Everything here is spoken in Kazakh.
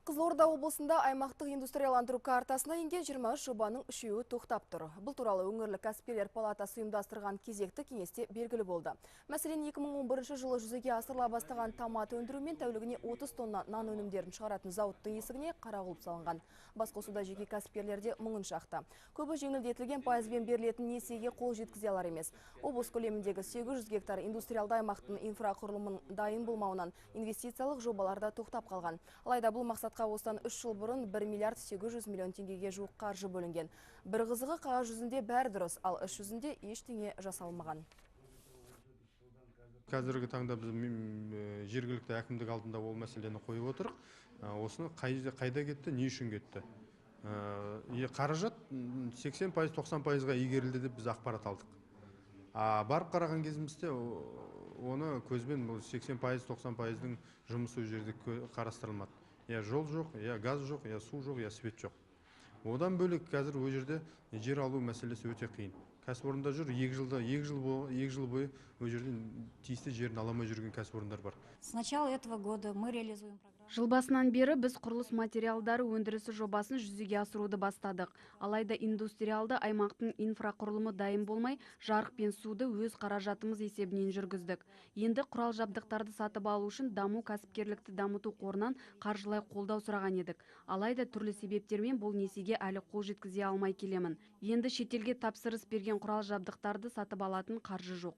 Қызылорда облысында аймақтық индустрияландыру картасына енген 23 жобаның 3-і тоқтап тұр. Бұл туралы өңірлік кәсіпкерлер палатасы ұйымдастырған кезекті кеңесте белгілі болды. Мәселен, 2011 жылы жүзеге асырыла бастаған томат өндірумен тәулігіне 30 тонна нан өнімдерін шығаратын зауыттың есігіне қара құлып салынған. Басқосуда жеке кәсіпкерлерде мұңын шақты. Көбі жеңілдетілген пайызбен берілетін несиеге қол жеткізе алар емес. Облыс көлеміндегі 800 гектар индустриалды аймақтың инфрақұрылымын дайын болмауынан инвестициялық жобаларда тоқтап қалған. Алайда бұл мақсатқа осыдан 3 жыл бұрын 1 миллиард 800 миллион теңгеге жуық қаржы бөлінген. Бір қызығы, қағаз жүзінде бәрі дұрыс, ал іс жүзінде ештеңе жасалмаған. Қазіргі таңда біз жергілікті әкімдік алдында ол мәселені қойып отырық. Осыны қайда кетті, не үшін кетті? Қаражат 80-90%-ға игерілді деп біз ақпарат алдық. Барып қараған кезімізде оны көзбен 80-90%-дің жұмысы жерде қарастырылмады. Я жол жоқ, я газ жоқ, я су жоқ, я свет жоқ. Одан бөлек қазір ол жерде жер алу мәселесі өте қиын. Кәсіпорында жүр, 2 жыл бойы ол жерден тиісті жерін аламай жүрген кәсіпорындар бар. С начала этого года мы реализуем программу. Жыл басынан бері біз құрылыс материалдары өндірісі жобасын жүзеге асыруды бастадық. Алайда индустриалды аймақтың инфрақұрылымы дайын болмай, жарық пен суды өз қаражатымыз есебінен жүргіздік. Енді құрал жабдықтарды сатып алу үшін даму кәсіпкерлікті дамыту қорынан қаржылай қолдау сұраған едік. Алайда түрлі себептермен бұл несиеге әлі қол жеткізе алмай келемін. Енді шетелге тапсырыс берген құрал жабдықтарды сатып алатын қаржы жоқ.